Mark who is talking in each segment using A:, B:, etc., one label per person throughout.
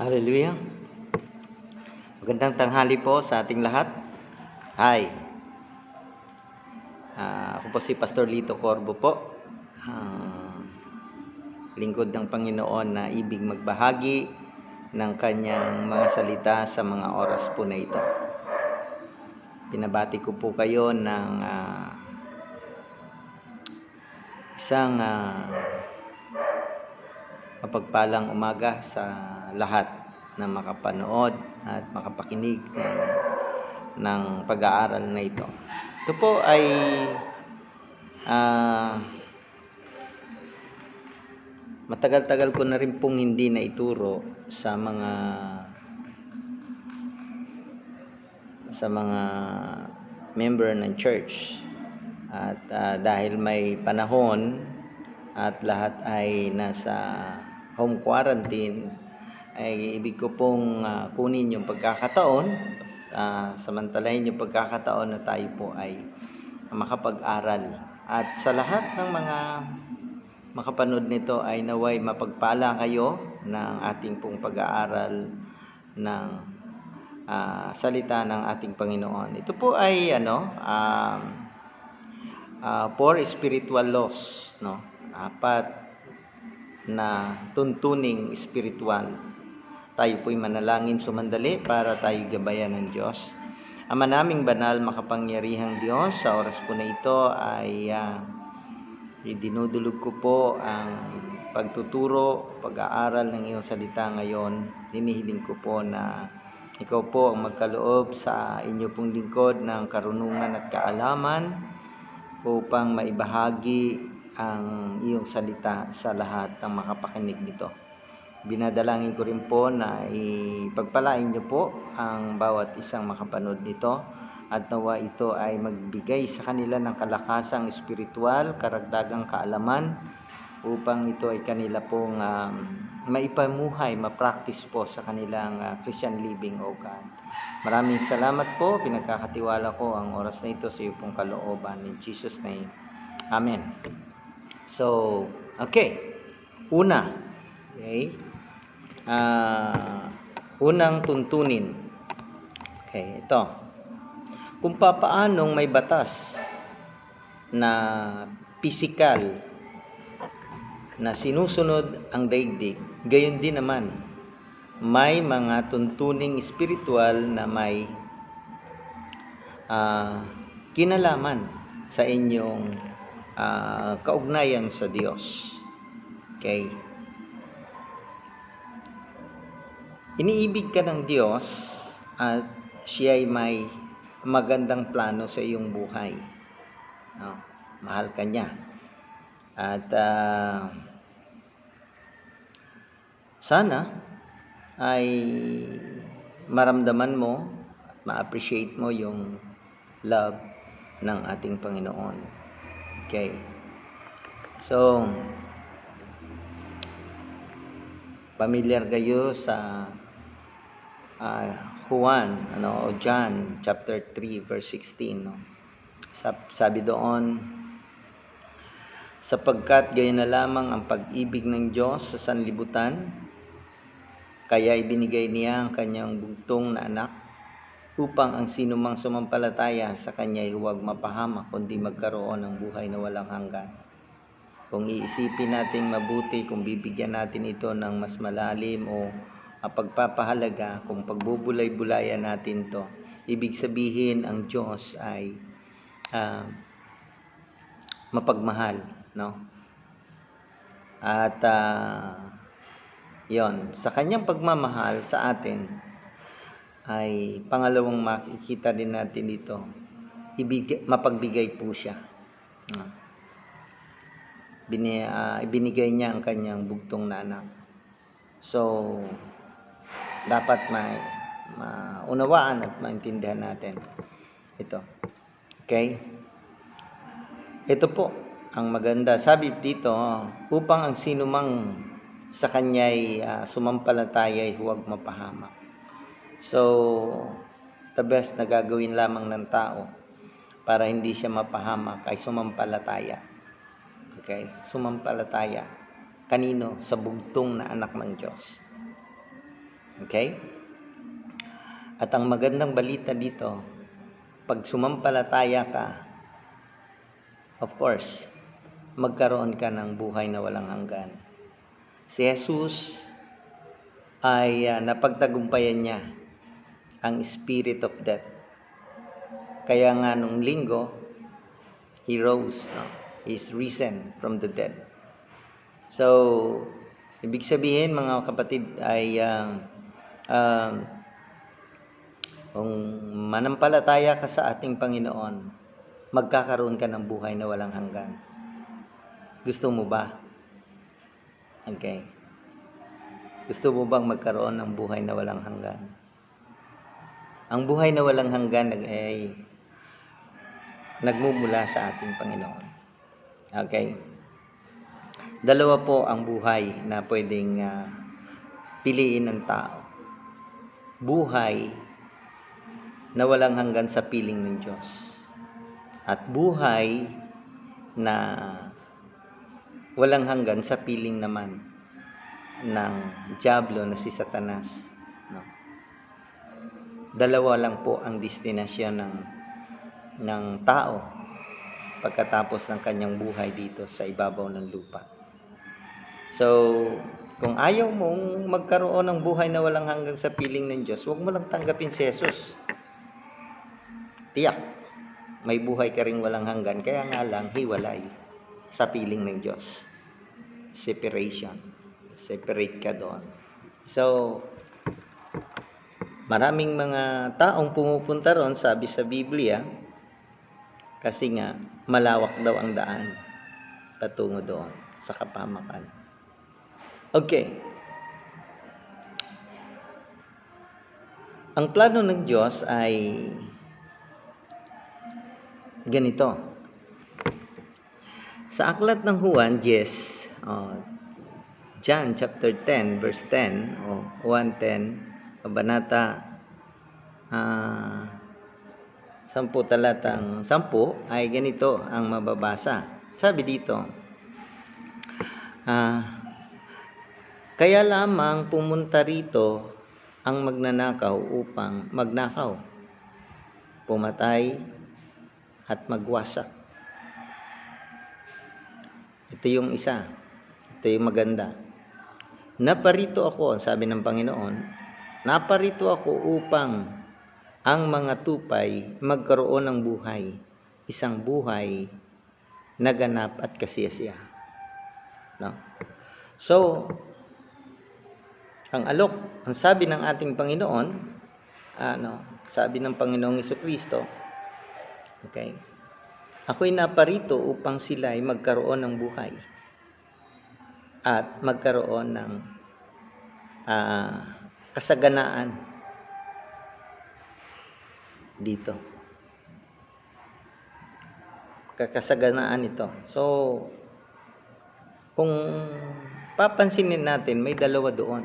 A: Hallelujah. Magandang tanghali po sa ating lahat. Hi. Ako po si Pastor Lito Corbo po. Lingkod ng Panginoon na ibig magbahagi ng kanyang mga salita sa mga oras po na ito. Pinabati ko po kayo ng isang mapagpalang umaga sa lahat na makapanood at makapakinig ng pag-aaral na ito. Ito po ay matagal-tagal ko na rin pong hindi na ituro sa mga member ng church. At dahil may panahon at lahat ay nasa home quarantine, ay ibig ko pong kunin yung pagkakataon, samantalahin yung pagkakataon na tayo po ay makapag-aral. At sa lahat ng mga makapanood nito ay naway mapagpala kayo ng ating pong pag-aaral ng salita ng ating Panginoon. Ito po ay four spiritual laws, no? 4 na tuntuning spiritual. Tayo po'y manalangin sumandali para tayo gabayan ng Diyos. Ama naming banal, makapangyarihang Diyos, sa oras po na ito ay idinudulog ko po ang pagtuturo, pag-aaral ng iyong salita ngayon. Hinihiling ko po na ikaw po ang magkaloob sa inyo pong lingkod ng karunungan at kaalaman upang maibahagi ang iyong salita sa lahat ng makapakinig nito. Binadalangin ko rin po na ipagpalain niyo po ang bawat isang makapanood nito at nawa ito ay magbigay sa kanila ng kalakasang espiritual, karagdagang kaalaman upang ito ay kanila pong maipamuhay, ma-practice po sa kanilang Christian living, O God. Maraming salamat po, pinagkakatiwala ko ang oras na ito sa iyo pong kalooban. In Jesus' name, Amen. So, okay. Unang tuntunin. Okay, ito. Kung papaanong may batas na pisikal na sinusunod ang daigdig, gayon din naman may mga tuntuning espiritual na may kinalaman sa inyong kaugnayan sa Diyos. Okay? Iniibig ka ng Diyos at siya ay may magandang plano sa iyong buhay. No? Mahal ka niya. At sana ay maramdaman mo at ma-appreciate mo yung love ng ating Panginoon. Okay. So, familiar kayo sa John chapter 3 verse 16, no? Sabi doon, sapagkat gayon na lamang ang pag-ibig ng Diyos sa sanlibutan, kaya ibinigay niya ang kanyang bugtong na anak upang ang sinumang sumampalataya sa kanya ay huwag mapahamak kundi magkaroon ng buhay na walang hanggan. Kung iisipin natin mabuti, kung bibigyan natin ito ng mas malalim o pagpapahalaga, kung pagbubulay-bulayan natin to, ibig sabihin ang Diyos ay mapagmahal, no? At yon, sa kanyang pagmamahal sa atin ay pangalawang makikita din natin dito, mapagbigay po siya. Ibinigay niya ang kanyang bugtong na anak. So, dapat maunawaan at maintindihan natin ito. Okay? Ito po ang maganda. Sabi dito, upang ang sinumang sa kanya'y sumampalataya ay huwag mapahamak. So, the best na gagawin lamang ng tao para hindi siya mapahamak ay sumampalataya. Okay? Sumampalataya. Kanino? Sa bugtong na anak ng Diyos. Okay? At ang magandang balita dito, pag sumampalataya ka, of course, magkaroon ka ng buhay na walang hanggan. Si Jesus ay napagtagumpayan niya ang spirit of death. Kaya nga nung linggo, He rose, no? He's risen from the dead. So, ibig sabihin mga kapatid ay kung manampalataya ka sa ating Panginoon, magkakaroon ka ng buhay na walang hanggan. Gusto mo ba? Okay. Gusto mo bang magkaroon ng buhay na walang hanggan? Ang buhay na walang hanggan ay nagmumula sa ating Panginoon. Okay. Dalawa po ang buhay na pwedeng piliin ng tao. Buhay na walang hanggan sa piling ng Diyos. At buhay na walang hanggan sa piling naman ng Diablo na si Satanas. No? Dalawa lang po ang destinasyon ng tao pagkatapos ng kanyang buhay dito sa ibabaw ng lupa. So, kung ayaw mong magkaroon ng buhay na walang hanggan sa piling ng Diyos, huwag mo lang tanggapin si Jesus. Tiyak, may buhay ka ring walang hanggan, kaya nga lang hiwalay sa piling ng Diyos. Separation. Separate ka doon. So, maraming mga taong pumupunta ron, sabi sa Biblia, kasi nga malawak daw ang daan patungo doon sa kapahamakan. Okay. Ang plano ng Diyos ay ganito. Sa aklat ng Juan, John chapter 10 verse 10 o 1:10, kabanata 10 talatang 10 ay ganito ang mababasa. Sabi dito, kaya lamang pumunta rito ang magnanakaw upang magnakaw, pumatay at magwasak. Ito yung isa. Ito yung maganda. Naparito ako, sabi ng Panginoon, naparito ako upang ang mga tupay magkaroon ng buhay, isang buhay na ganap at kasiyasiya. No? So, ang sabi ng ating Panginoon, sabi ng Panginoong Jesucristo, okay, ako'y naparito upang sila ay magkaroon ng buhay at magkaroon ng kasaganaan dito. Kasaganaan ito. So, kung papansinin natin, may dalawa doon.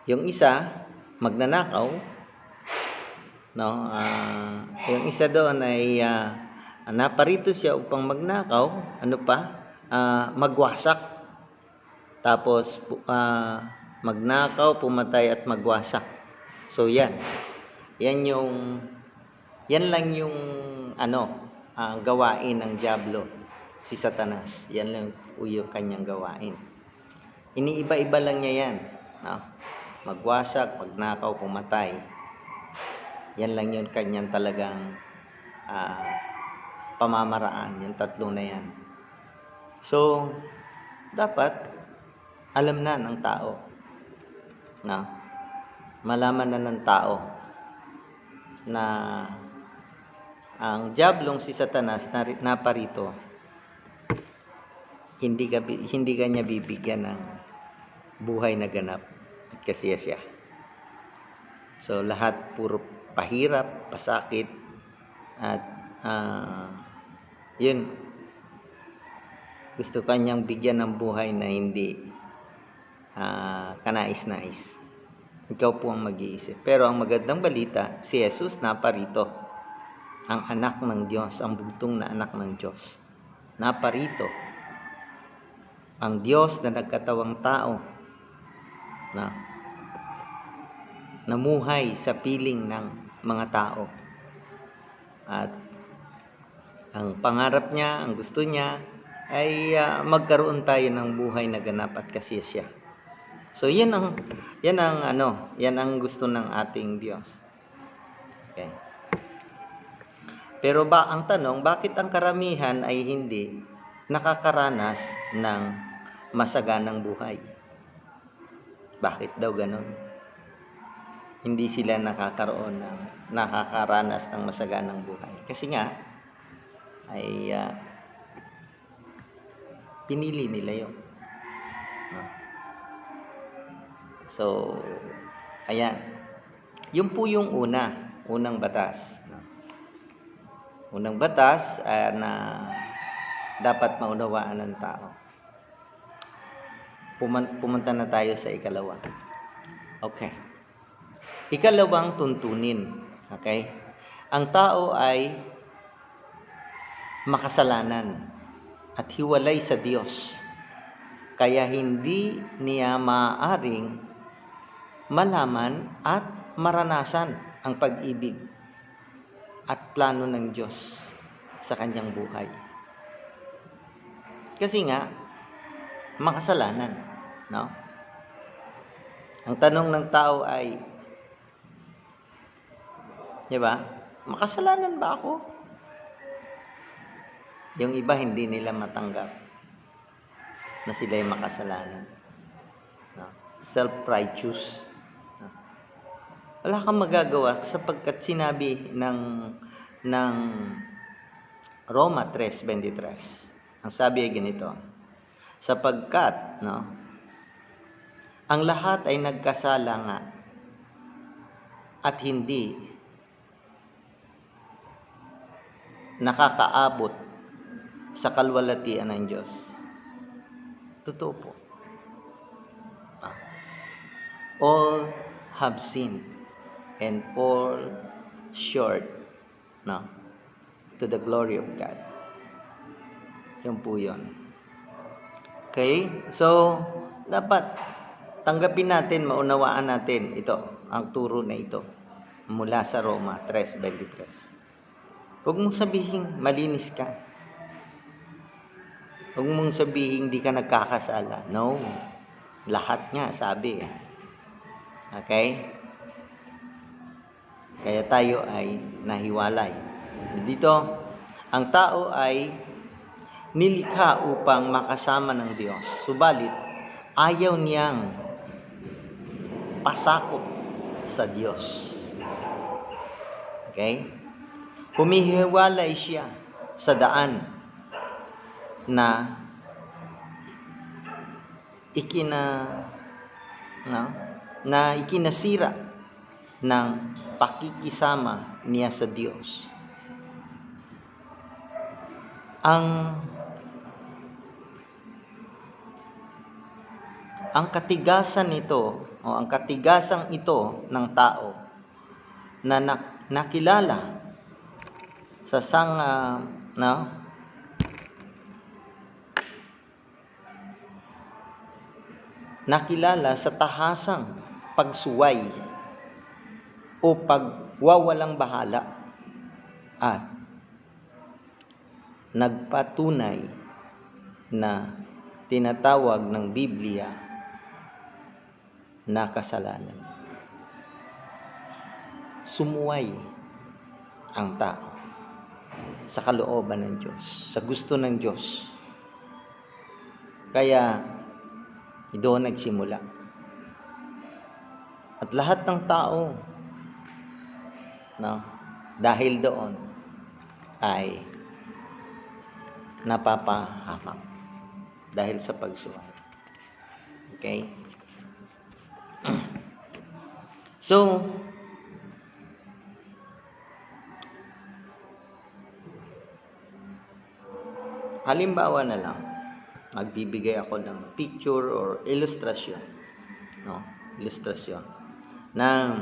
A: Yung isa, magnanakaw, no? Yung isa doon ay naparito siya upang magnakaw, magwasak. Tapos magnakaw, pumatay at magwasak. So yan lang yung gawain ng Diablo, si Satanas. Yan lang yung kanyang gawain. Iniiba-iba lang niya yan. No? Magwasak, magnakaw, pumatay. Yan lang yung kanyang talagang pamamaraan, yung tatlo na yan. So, dapat alam na ng tao. No? Malaman na ng tao na ang Diablong si Satanas naparito, hindi ka niya bibigyan ng buhay na ganap at kasiyasiya. So, lahat puro pahirap, pasakit, at yun, gusto kanyang bigyan ng buhay na hindi kanais-nais. Ikaw po ang mag-iisip. Pero ang magandang balita, si Jesus naparito, ang anak ng Diyos, ang bugtong na anak ng Diyos. Naparito, ang Diyos na nagkatawang tao, na namuhay sa piling ng mga tao. At ang pangarap niya, ang gusto niya ay magkaroon tayo ng buhay na ganap at kasiyasya. So yan ang gusto ng ating Diyos. Okay. Pero ang tanong, bakit ang karamihan ay hindi nakakaranas ng masaganang buhay? Bakit daw ganon? Hindi sila nakakaranas ng masaganang buhay. Kasi nga, ay pinili nila yun. No? So, ayan. Yun po yung unang batas. No? Unang batas na dapat maunawaan ng tao. Pumunta na tayo sa ikalawa. Okay. Ikalawang tuntunin. Okay? Ang tao ay makasalanan at hiwalay sa Diyos. Kaya hindi niya maaaring malaman at maranasan ang pag-ibig at plano ng Diyos sa kanyang buhay. Kasi nga, makasalanan. No? Ang tanong ng tao ay, di ba? Makasalanan ba ako? Yung iba hindi nila matanggap na sila'y makasalanan. No? Self-righteous. No? Wala kang magagawa sapagkat sinabi ng Roma 3:23. Ang sabi ay ganito, sapagkat ang lahat ay nagkasala nga at hindi nakakaabot sa kalwalhatian ng Diyos. Totoo po. All have sinned and fall short to the glory of God. Yun po yun. Okay? So, dapat tanggapin natin, maunawaan natin ito, ang turo na ito mula sa Roma 3:23. Huwag mong sabihin malinis ka. Huwag mong sabihin hindi ka nagkakasala. No. Lahat nga sabi. Okay? Kaya tayo ay nahiwalay. Dito, ang tao ay nilikha upang makasama ng Diyos. Subalit, ayaw niyang pasakop sa Diyos. Okay? Humihiwalay siya sa daan na ikinasira ng pakikisama niya sa Diyos. Ang katigasan nito o ang katigasang ito ng tao na nakilala sa nakilala sa tahasang pagsuway o pagwawalang bahala at nagpatunay na tinatawag ng Biblia na kasalanan. Sumuway ang tao sa kalooban ng Diyos, sa gusto ng Diyos. Kaya doon nagsimula. At lahat ng tao dahil doon ay napapahamak dahil sa pagsuway. Okay? So, halimbawa na lang, magbibigay ako ng picture or illustration. Illustration. Na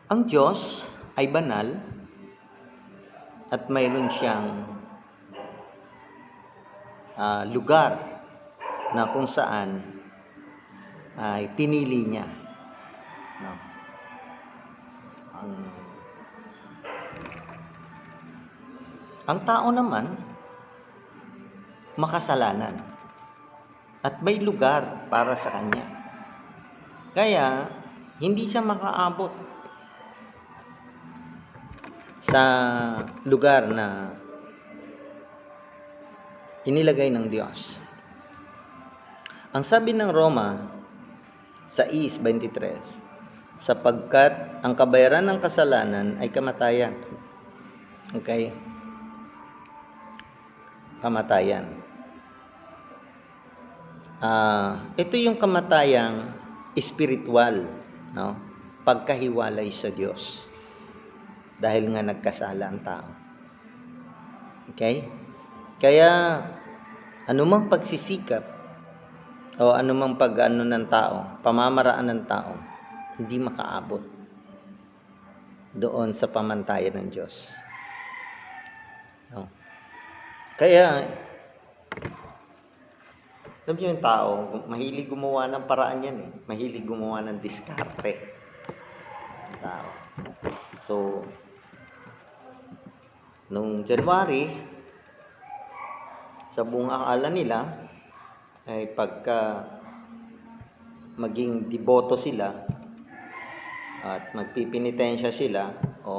A: ang Diyos ay banal at mayroon siyang lugar na kung saan ay pinili niya. No? Ang tao naman, makasalanan. At may lugar para sa kanya. Kaya, hindi siya makaabot sa lugar na inilagay ng Diyos. Ang sabi ng Roma 6:23, sapagkat ang kabayaran ng kasalanan ay kamatayan. Okay? Kamatayan. Ito yung kamatayang espiritual, no? Pagkahiwalay sa Diyos. Dahil nga nagkasala ang tao. Okay? Kaya, anumang pagsisikap o anumang pag-ano ng tao, pamamaraan ng tao, hindi makaabot doon sa pamantayan ng Diyos. No? Kaya, alam niyo yung tao, mahilig gumawa ng paraan yan eh. Mahilig gumawa ng diskarte. Yung tao. So, nung January, sa buong akala nila, ay pagka maging deboto sila at magpipinitensya sila o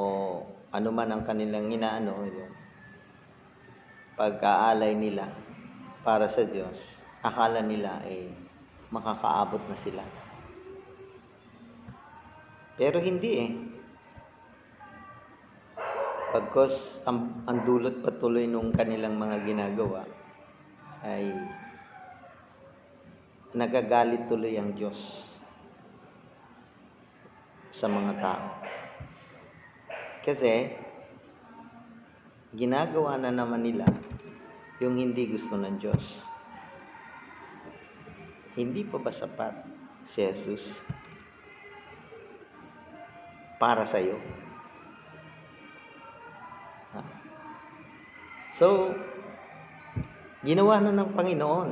A: ano man ang kanilang inaano, yung pag-aalay nila para sa Diyos, akala nila ay makakaabot na sila. Pero hindi eh. Pagkos ang dulot patuloy nung kanilang mga ginagawa ay nagagalit tuloy ang Diyos sa mga tao. Kasi ginagawa na naman nila yung hindi gusto ng Diyos. Hindi pa ba sapat si Jesus para sa iyo? So, ginawa na ng Panginoon.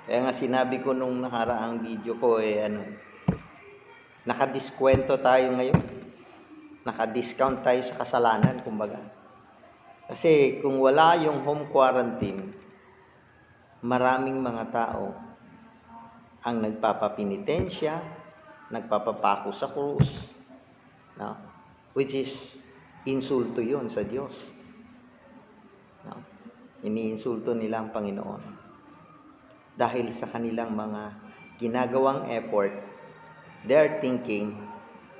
A: Kaya nga sinabi ko nung nakaraang video ko nakadiskwento tayo ngayon. Nakadiscount tayo sa kasalanan, kumbaga. Kasi kung wala yung home quarantine, maraming mga tao ang nagpapapinitensya, nagpapapako sa krus, no? Which is insulto yun sa Diyos. No? Iniinsulto nila ang Panginoon. Dahil sa kanilang mga ginagawang effort, they are thinking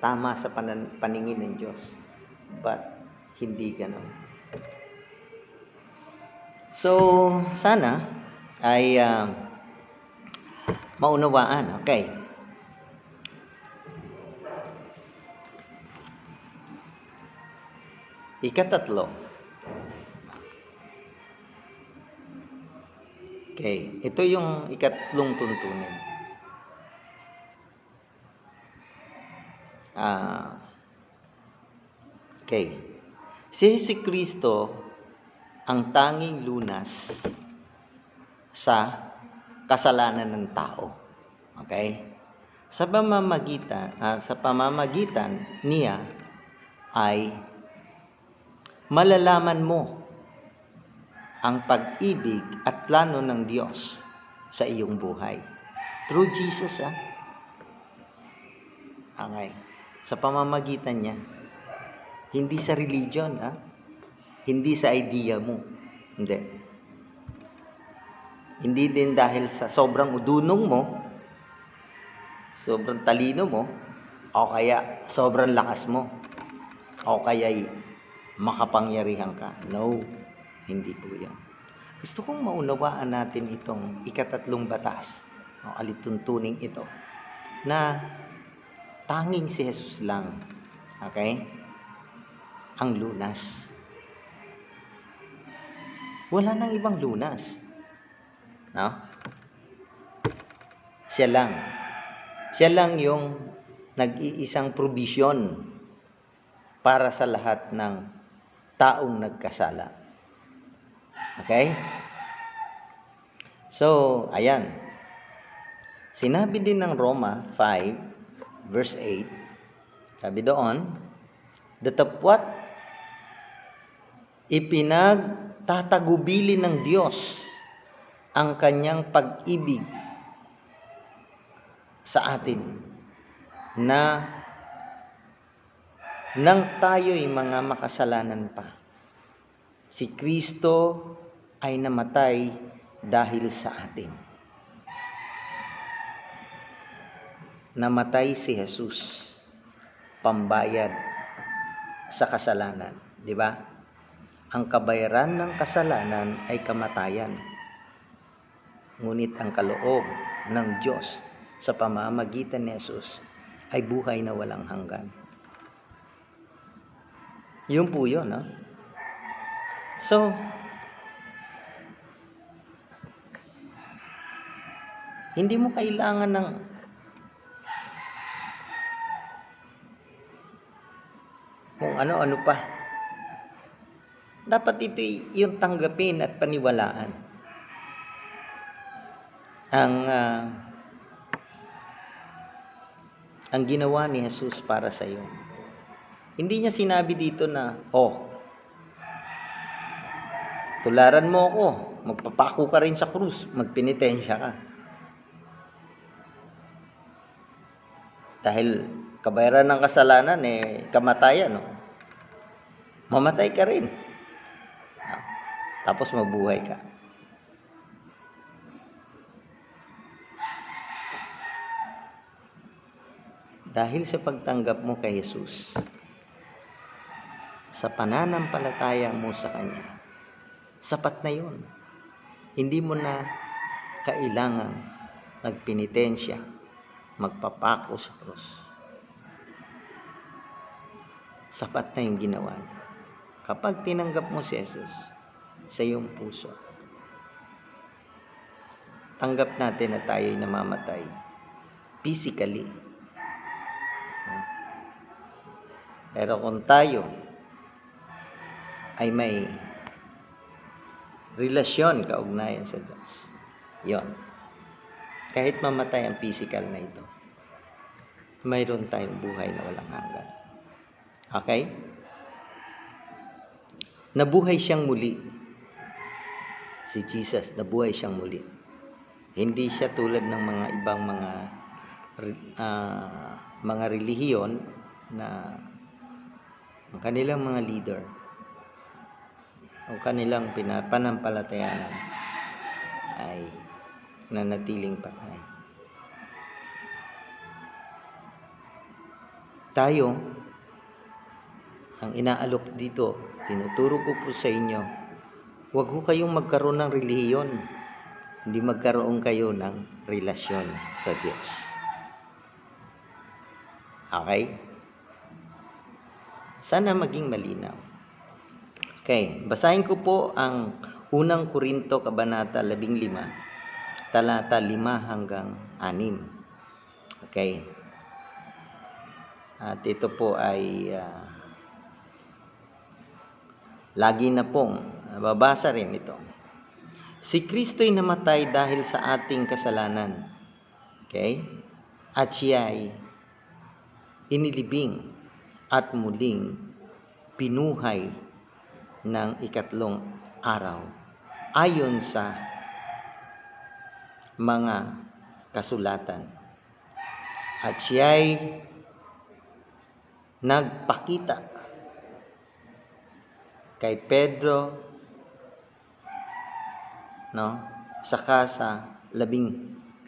A: tama sa paningin ng Diyos. But hindi ganon. So, sana ay maunawaan. Okay. Ikatatlo. Okay. Ito yung ikatlong tuntunin. Okay. Si Kristo ang tanging lunas sa kasalanan ng tao. Okay? Sa pamamagitan niya ay malalaman mo ang pag-ibig at plano ng Diyos sa iyong buhay. Through Jesus, Okay. Sa pamamagitan niya. Hindi sa religion, Hindi sa idea mo. Hindi. Hindi din dahil sa sobrang udunong mo, sobrang talino mo, o kaya sobrang lakas mo, o kaya makapangyarihan ka. No, hindi po yan. Gusto kong maunawaan natin itong ikatatlong batas, o alituntuning ito, na tanging si Jesus lang, okay, ang lunas. Wala nang ibang lunas. No? Siya lang. Siya lang yung nag-iisang provision para sa lahat ng taong nagkasala. Okay? So, ayan. Sinabi din ng Roma 5 verse 8, sabi doon, datapwat ipinagtatagubili ng Diyos ang kanyang pag-ibig sa atin na nang tayo'y mga makasalanan pa, si Kristo ay namatay dahil sa atin. Namatay si Jesus, pambayad sa kasalanan, di ba? Ang kabayaran ng kasalanan ay kamatayan. Ngunit ang kaloob ng Diyos sa pamamagitan ni Jesus ay buhay na walang hanggan. Yun po yun, no? So, hindi mo kailangan ng kung ano-ano pa. Dapat ito yung tanggapin at paniwalaan. Ang ginawa ni Jesus para sa iyo. Hindi niya sinabi dito na, tularan mo ako, magpapako ka rin sa krus, magpenitensya ka. Dahil kabayaran ng kasalanan, kamatayan. No? Mamatay ka rin. Tapos mabuhay ka. Dahil sa pagtanggap mo kay Jesus, sa pananampalataya mo sa Kanya, sapat na yun. Hindi mo na kailangan magpenitensya, magpapako sa krus. Sapat na yung ginawa niya. Kapag tinanggap mo si Jesus sa iyong puso, tanggap natin na tayo'y namamatay physically. Pero kung tayo ay may relasyon, kaugnayan sa Diyos, yon, kahit mamatay ang physical na ito, mayroon tayong buhay na walang hanggan. Okay? Nabuhay siyang muli. Si Jesus, nabuhay siyang muli. Hindi siya tulad ng mga ibang mga relihiyon na ang kanilang mga leader o kanilang pinapanampalatayanan ay nanatiling patay. Tayo, ang inaalok dito, tinuturo ko po sa inyo, huwag ho kayong magkaroon ng relihiyon, hindi magkaroon kayo ng relasyon sa Diyos. Okay? Sana maging malinaw. Okay, basahin ko po ang unang Korinto Kabanata 15, talata 5 hanggang 6. Okay. At ito po ay lagi na pong babasa rin ito. Si Kristo'y namatay dahil sa ating kasalanan. Okay? At siya ay inilibing at muling pinuhay ng ikatlong araw ayon sa mga kasulatan. At siya ay nagpakita kay Pedro, saka sa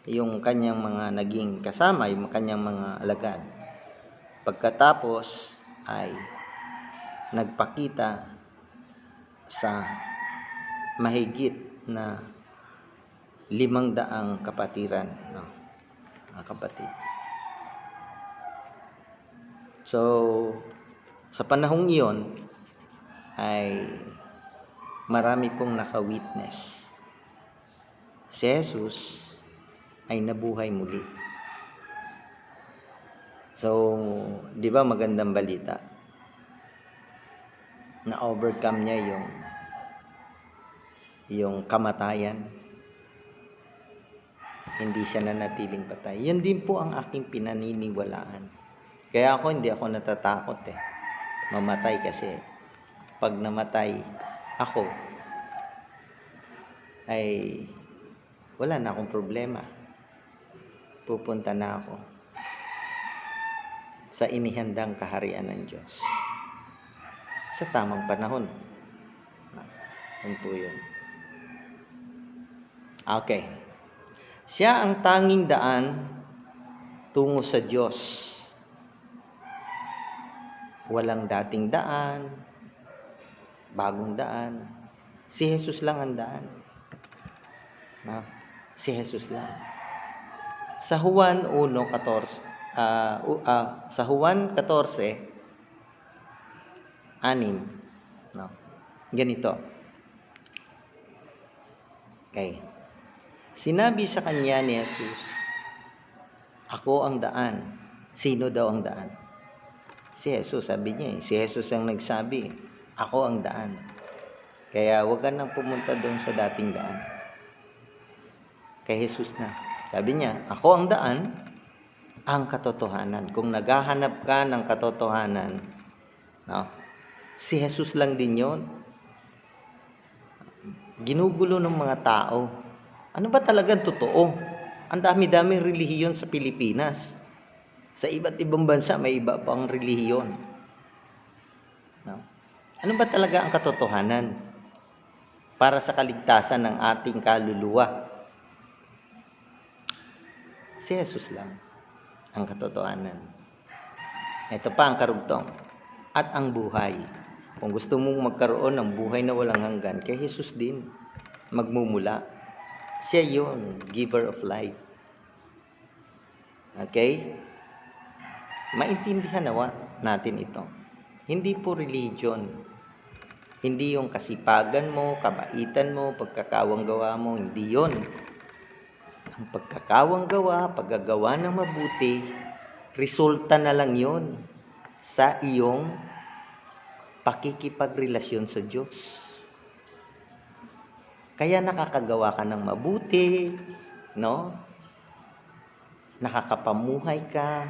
A: yung kanyang mga naging kasama, yung kanyang mga alagad. Pagkatapos ay nagpakita sa mahigit na 500 kapatiran, mga kapatid. So, sa panahong iyon ay marami pong naka-witness. Si Jesus ay nabuhay muli. So, di ba magandang balita? Na-overcome niya yung kamatayan. Hindi siya nanatiling patay. Yun din po ang aking pinaniniwalaan. Kaya hindi ako natatakot mamatay kasi pag namatay ako, ay wala na akong problema. Pupunta na ako sa inihandang kaharian ng Diyos sa tamang panahon. Ano po yun? Okay. Siya ang tanging daan tungo sa Diyos. Walang dating daan, bagong daan. Si Jesus lang ang daan. No? Si Jesus lang. Sa Juan 1:14, sa Juan 14:6, no? Ganito. Okay. Sinabi sa kanya ni Jesus, ako ang daan. Sino daw ang daan? Si Jesus, sabi niya Si Jesus ang nagsabi, ako ang daan. Kaya huwag ka nang pumunta doon sa dating daan. Kay Jesus na. Sabi niya, ako ang daan, ang katotohanan. Kung naghahanap ka ng katotohanan, no? Si Jesus lang din yon. Ginugulo ng mga tao. Ano ba talagang totoo? Ang dami-daming relihiyon sa Pilipinas. Sa iba't ibang bansa, may iba pang relihiyon. No? Ano ba talaga ang katotohanan para sa kaligtasan ng ating kaluluwa? Si Jesus lang ang katotohanan. Ito pa ang karugtong. At ang buhay. Kung gusto mong magkaroon ng buhay na walang hanggan, kay Jesus din magmumula. Siya yun, giver of life. Okay? Maintindihan natin ito. Hindi po religion. Hindi yung kasipagan mo, kabaitan mo, pagkakawang gawa mo. Hindi yun. Ang pagkakawang gawa, paggagawa ng mabuti, resulta na lang yun sa iyong pakikipagrelasyon sa Diyos. Kaya nakakagawa ka ng mabuti, no? Nakakapamuhay ka,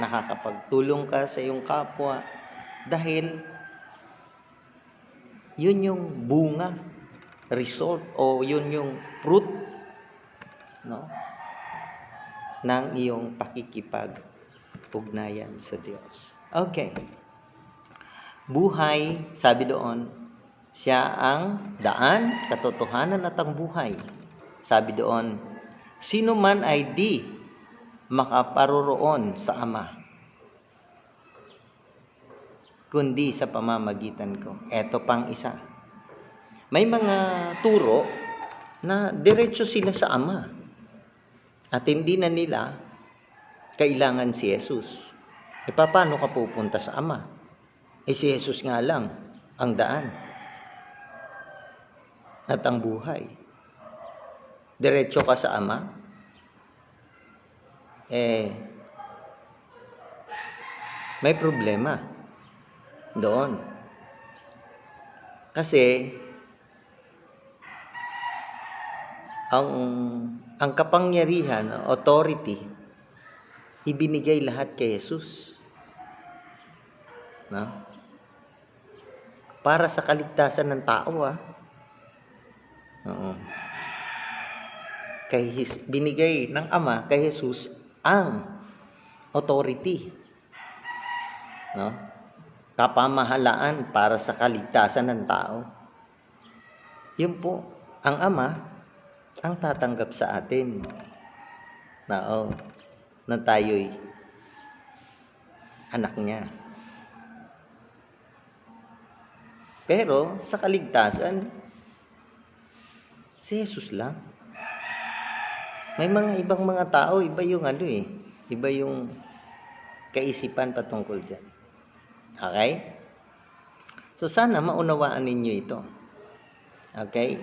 A: nakakapagtulong ka sa iyong kapwa dahil yun yung bunga, result o yun yung fruit, no, ng iyong pakikipag-ugnayan sa Diyos. Okay. Buhay, sabi doon, siya ang daan, katotohanan at ang buhay. Sabi doon, sino man ay di makaparoroon sa Ama, kundi sa pamamagitan ko. Eto pang isa. May mga turo na diretso sila sa Ama at hindi na nila kailangan si Jesus. Paano ka pupunta sa Ama? Si Jesus nga lang ang daan at ang buhay. Diretso ka sa Ama, may problema doon. Kasi ang kapangyarihan, authority, ibinigay lahat kay Jesus. No? Para sa kaligtasan ng tao, Oo. Binigay ng Ama kay Jesus ang authority, no? Kapamahalaan para sa kaligtasan ng tao. Yun po, ang Ama ang tatanggap sa atin na tayo'y anak niya. Pero sa kaligtasan, si Jesus lang. May mga ibang mga tao, iba yung iba yung kaisipan patungkol dyan. Okay? So sana maunawaan ninyo ito. Okay?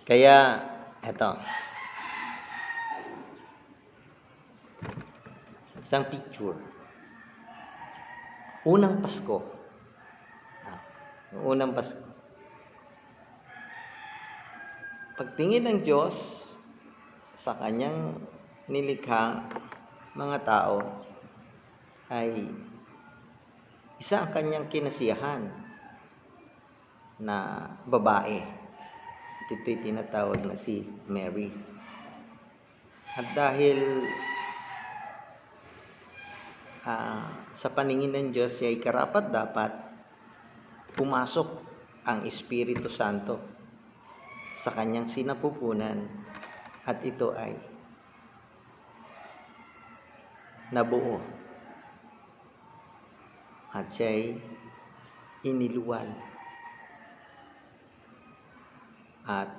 A: Kaya, eto. Isang picture. Unang Pasko. Unang Pasko. pagtingin ng Diyos sa kanyang nilikhang mga tao ay isa ang kanyang kinasiyahan na babae. Ito'y tinatawag na si Mary. At dahil sa paningin ng Diyos, siya ay karapat-dapat pumasok ang Espiritu Santo sa kanyang sinapupunan at ito ay nabuo. At siya ay iniluwal. At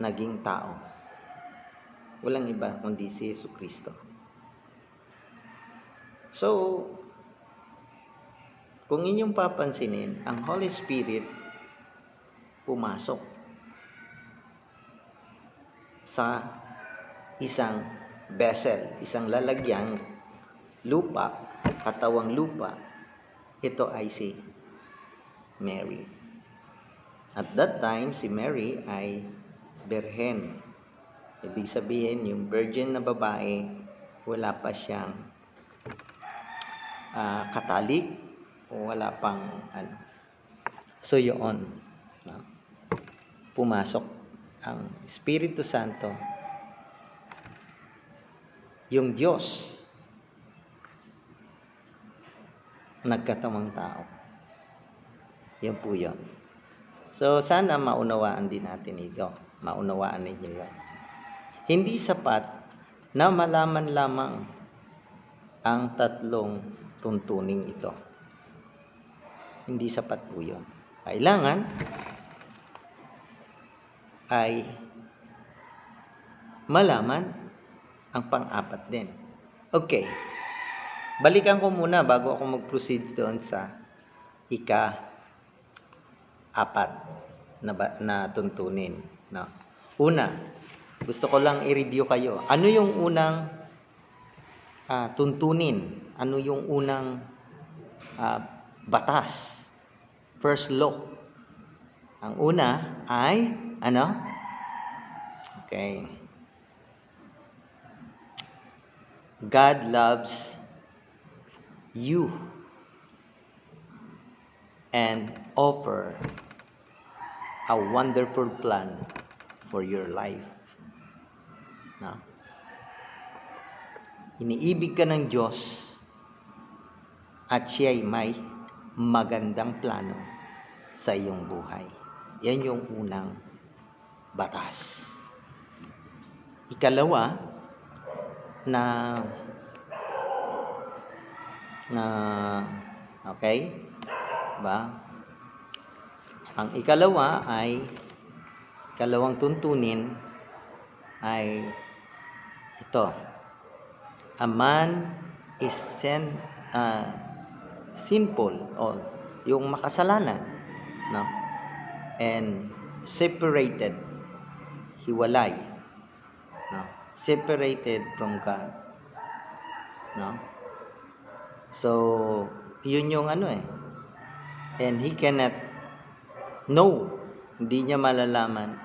A: naging tao. Walang iba kundi si Jesucristo. So, kung inyong papansinin, ang Holy Spirit pumasok sa isang vessel, isang lalagyan lupa, katawang lupa. Ito ay si Mary. At that time, si Mary ay birhen. Ibig sabihin, yung virgin na babae, wala pa siyang katalik o wala pang ano. So yun, pumasok ang Espiritu Santo, yung Diyos nagkatawang tao. Yan po yun. So sana maunawaan din natin ito. Maunawaan ninyo yun. Hindi sapat na malaman lamang ang tatlong tuntuning ito. Hindi sapat po yun. Kailangan ay malaman ang pang-apat din. Okay. Balikan ko muna bago ako mag-proceed doon sa ika-apat na tuntunin. No? Una, gusto ko lang i-review kayo. Ano yung unang tuntunin? Ano yung unang batas? First law. Ang una ay ano? Okay. God loves you and offer a wonderful plan for your life. No? Iniibig ka ng Diyos at siya'y may magandang plano sa iyong buhay. Yan yung unang batas. Ikalawa, okay? Ba? Ang ikalawang tuntunin ay ito. A man is sinful o yung makasalanan, no? And separated, hiwalay, no? Separated from God, no? So, yun yung and he cannot know, hindi niya malalaman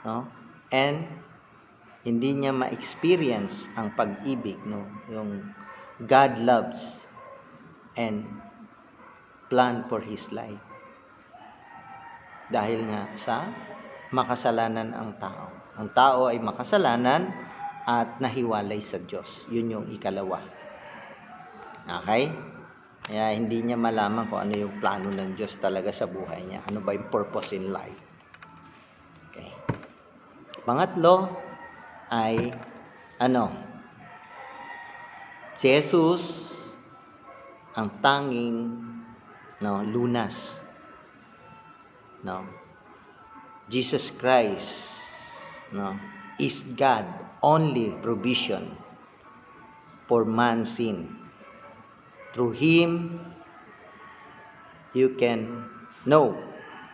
A: no? And hindi niya ma-experience ang pag-ibig, no? Yung God loves and plan for his life. Dahil nga sa makasalanan ang tao. Ang tao ay makasalanan at nahiwalay sa Diyos. Yun yung ikalawa. Okay? Kaya hindi niya malaman kung ano yung plano ng Diyos talaga sa buhay niya. Ano ba yung purpose in life? Okay. Pangatlo ay si Jesus ang tanging lunas. No? Jesus Christ is God only provision for man's sin. Through Him, you can know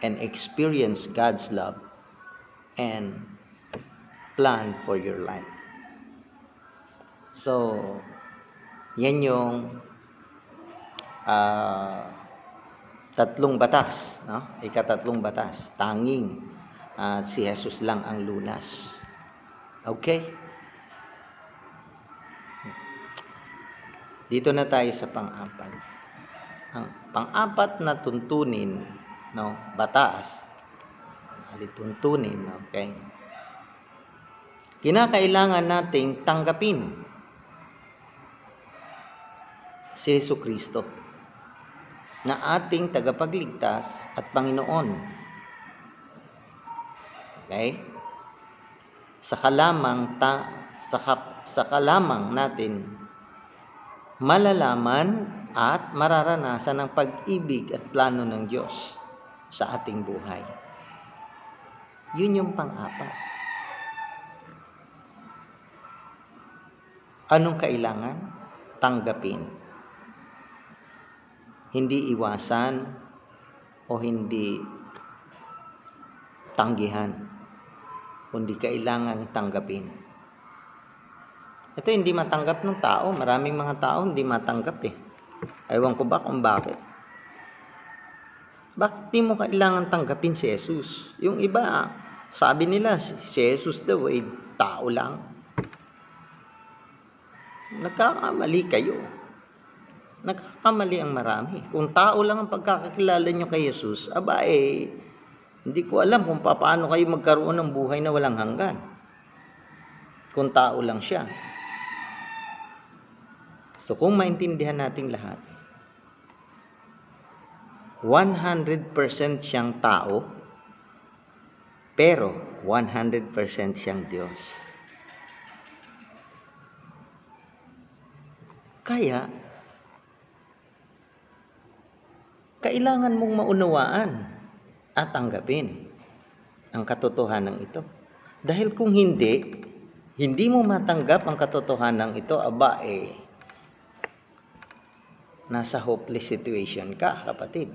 A: and experience God's love and plan for your life. So, yan yung tatlong batas, no? Ikatatlong batas, tanging at si Jesus lang ang lunas. Okay? Dito na tayo sa pang-apat. Ang pang-apat na tuntunin, no, batas, tuntunin, okay? Kinakailangan nating tanggapin si Jesucristo na ating tagapagligtas at Panginoon. Okay? Saka lamang natin malalaman at mararanasan ang pag-ibig at plano ng Diyos sa ating buhay. Yun yung pang-apat. Anong kailangan? Tanggapin. Hindi iwasan o hindi tanggihan, kundi kailangan tanggapin. Ito hindi matanggap ng tao. Maraming mga tao hindi matanggap eh. Ewan ko ba kung bakit. Bakit di mo kailangan tanggapin si Jesus? Yung iba, sabi nila si Jesus daw ay tao lang. Nagkakamali kayo. Nagkakamali ang marami. Kung tao lang ang pagkakakilala nyo kay Jesus, hindi ko alam kung paano kayo magkaroon ng buhay na walang hanggan. Kung tao lang siya. So kung maintindihan nating lahat, 100% siyang tao, pero 100% siyang Diyos. Kaya, kailangan mong maunawaan at tanggapin ang katotohanan ito. Dahil kung hindi mo matanggap ang katotohanan ito, nasa hopeless situation ka, kapatid.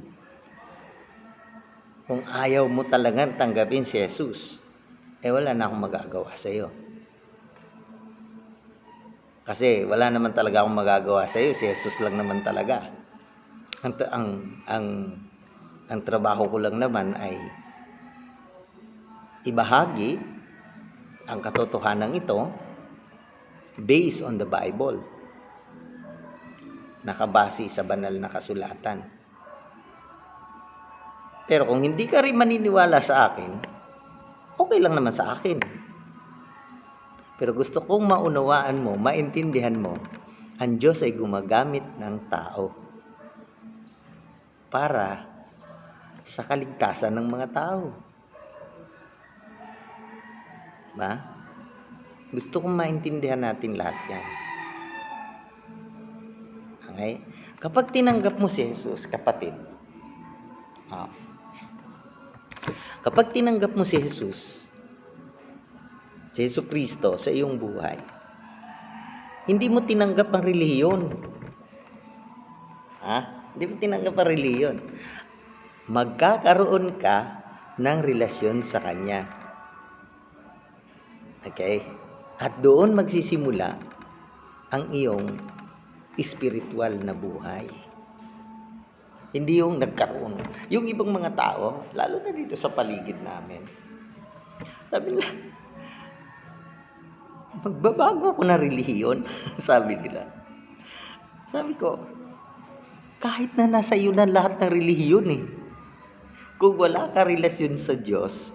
A: Kung ayaw mo talagang tanggapin si Jesus, wala na akong magagawa sa iyo. Kasi wala naman talaga akong magagawa sa iyo, si Jesus lang naman talaga. Ang trabaho ko lang naman ay ibahagi ang katotohanan ito based on the Bible. Nakabase sa banal na kasulatan. Pero kung hindi ka rin maniniwala sa akin, okay lang naman sa akin. Pero gusto kong maunawaan mo, maintindihan mo, ang Diyos ay gumagamit ng tao para sa kaligtasan ng mga tao. Diba? Gusto kong maintindihan natin lahat yan. Okay? Kapag tinanggap mo si Jesus, kapatid, kapag tinanggap mo si Jesus, si Jesucristo sa iyong buhay, hindi mo tinanggap ang relihiyon. Hindi mo tinanggap ang relihiyon. Magkakaroon ka ng relasyon sa Kanya. Okay? At doon magsisimula ang iyong spiritual na buhay. Hindi yung nagkaroon. Yung ibang mga tao, lalo na dito sa paligid namin, sabi nila, magbabago ako na relihiyon. Sabi nila. Sabi ko, kahit na nasa iyo na lahat ng relihiyon kung wala ka relasyon sa Diyos,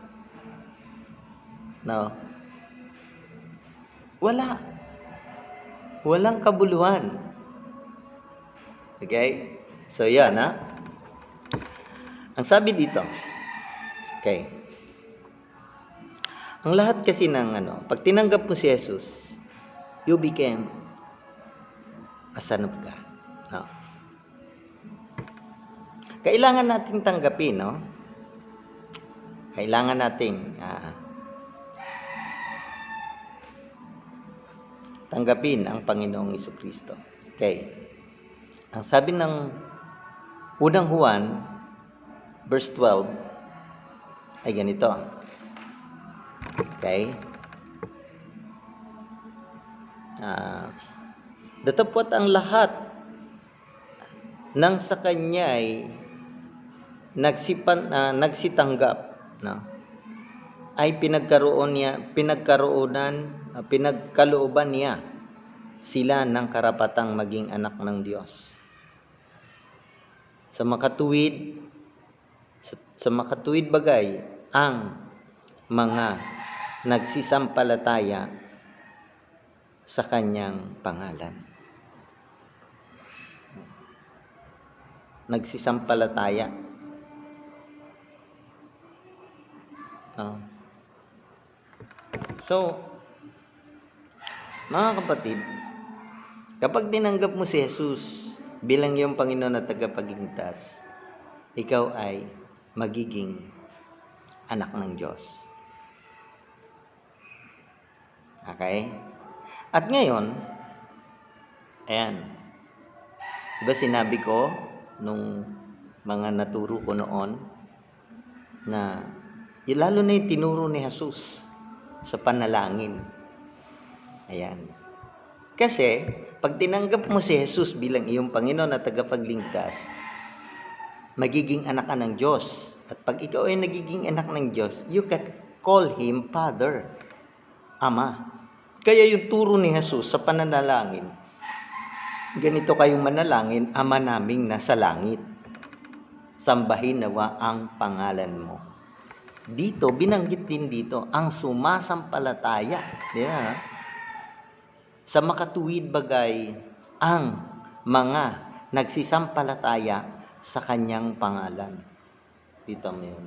A: walang kabuluhan. Okay? So, yan, Ang sabi dito, okay, ang lahat kasi ng pag tinanggap mo si Jesus, you became a son of God. Kailangan nating tanggapin, Kailangan nating tanggapin ang Panginoong Jesucristo. Okay. Ang sabi ng unang Juan, verse 12, ay ganito. Okay? Datapwat ang lahat ng sa Kanya'y nagsitanggap, no, ay pinagkalooban niya sila ng karapatang maging anak ng Diyos. Sa makatuwid bagay ang mga nagsisampalataya sa kanyang pangalan. Nagsisampalataya. So, mga kapatid, kapag tinanggap mo si Jesus bilang iyong Panginoon at tagapagligtas, ikaw ay magiging anak ng Diyos. Okay? At ngayon, ayan, diba sinabi ko nung mga naturo ko noon na lalo na yung tinuro ni Jesus sa panalangin. Ayan. Kasi, pag tinanggap mo si Jesus bilang iyong Panginoon at tagapagligtas, magiging anak ka ng Diyos. At pag ikaw ay nagiging anak ng Diyos, you can call Him Father, Ama. Kaya yung turo ni Jesus sa pananalangin, ganito kayong manalangin, Ama naming nasa langit, sambahin nawa ang pangalan mo. Dito, binanggit din dito, ang sumasampalataya. Yeah. Sa makatuwid bagay, ang mga nagsisampalataya sa kanyang pangalan. Dito mo yun.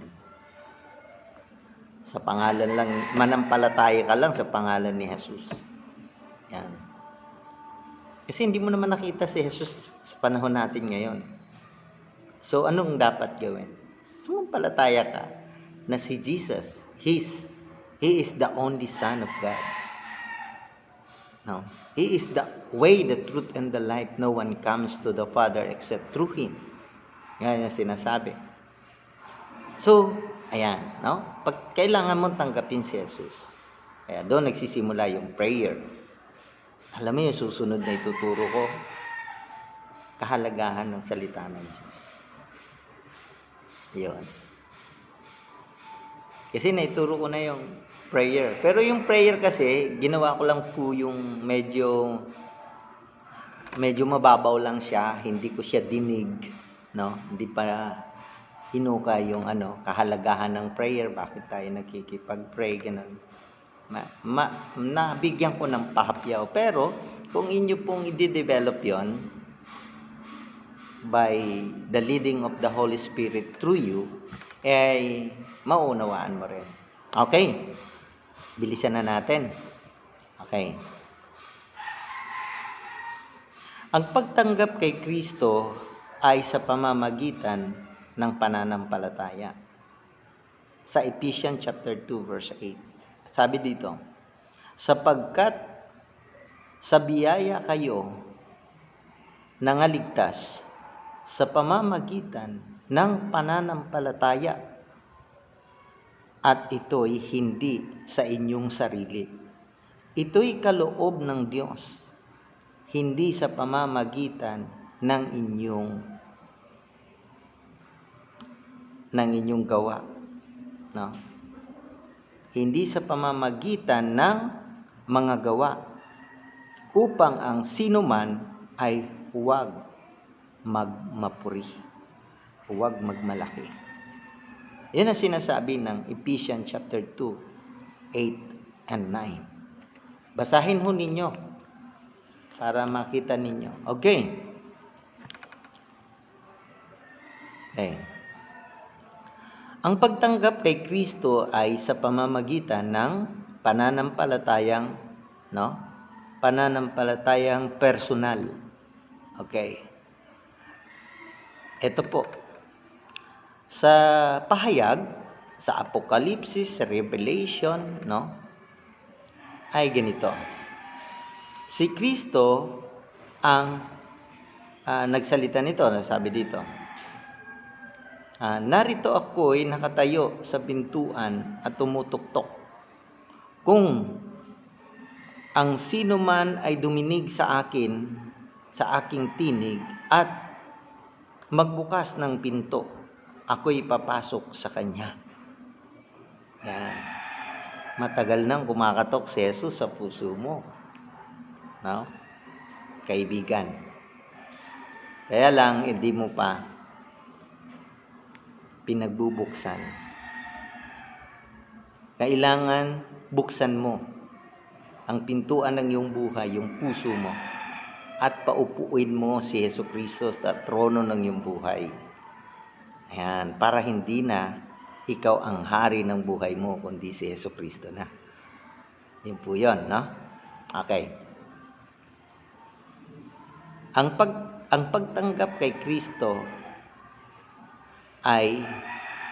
A: Sa pangalan lang, manampalataya ka lang sa pangalan ni Jesus. Yan. Kasi hindi mo naman nakita si Jesus sa panahon natin ngayon. So, anong dapat gawin? Sumampalataya ka na si Jesus, He is the only Son of God. No, He is the way, the truth, and the life. No one comes to the Father except through Him. Yan yung sinasabi. So, ayan, no? Pag kailangan mong tanggapin si Jesus, kaya doon nagsisimula yung prayer. Alam mo yung susunod na ituturo ko, kahalagahan ng salita ng Diyos. Yun. Kasi naituro ko na yung prayer. Pero yung prayer kasi, ginawa ko lang po yung medyo mababaw lang siya. Hindi ko siya dinig, no? Hindi pa hinukay yung kahalagahan ng prayer. Bakit tayo nakikipag-pray, ganun. Nabigyan ko ng pahapyaw. Pero, kung inyo pong i-develop yon by the leading of the Holy Spirit through you, ay maunawaan mo rin. Okay? Bilisan na natin. Okay. Ang pagtanggap kay Kristo ay sa pamamagitan ng pananampalataya. Sa Ephesians chapter 2 verse 8. Sabi dito, sapagkat sa biyaya kayo nangaligtas sa pamamagitan ng pananampalataya, at ito'y hindi sa inyong sarili. Ito'y kaloob ng Diyos, hindi sa pamamagitan ng inyong gawa. No? Hindi sa pamamagitan ng mga gawa, upang ang sinuman ay huwag magmapuri, huwag magmalaki. Yan ang sinasabi ng Ephesians chapter 2, 8 and 9. Basahin ho ninyo para makita ninyo. Okay. Ang pagtanggap kay Kristo ay sa pamamagitan ng pananampalatayang personal. Okay. Ito po. Sa pahayag, sa Apokalipsis, sa Revelation, ay ganito. Si Kristo ang nagsalita nito, sabi dito. Narito ako'y nakatayo sa pintuan at tumutuktok. Kung ang sino man ay duminig sa akin, sa aking tinig, at magbukas ng pinto, ako'y papasok sa Kanya. Yan. Matagal nang kumakatok si Jesus sa puso mo. No? Kaibigan. Kaya lang, hindi mo pa pinagbubuksan. Kailangan buksan mo ang pintuan ng iyong buhay, yung puso mo, at paupuin mo si Jesucristo sa trono ng iyong buhay. Ayan, para hindi na ikaw ang hari ng buhay mo, kundi si Jesucristo na. Yun po yun, no? Okay. Ang pagtanggap kay Kristo ay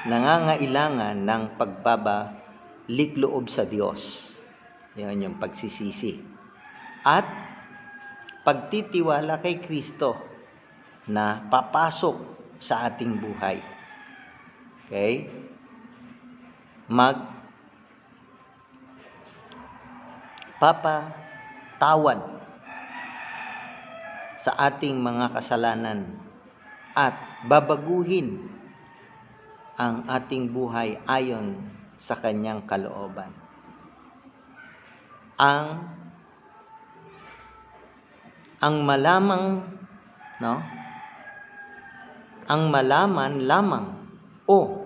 A: nangangailangan ng pagbabalikoob sa Diyos. Yan yung pagsisisi. At pagtitiwala kay Kristo na papasok sa ating buhay. Okay? Papatawad sa ating mga kasalanan at babaguhin ang ating buhay ayon sa kanyang kalooban. Ang malaman lamang o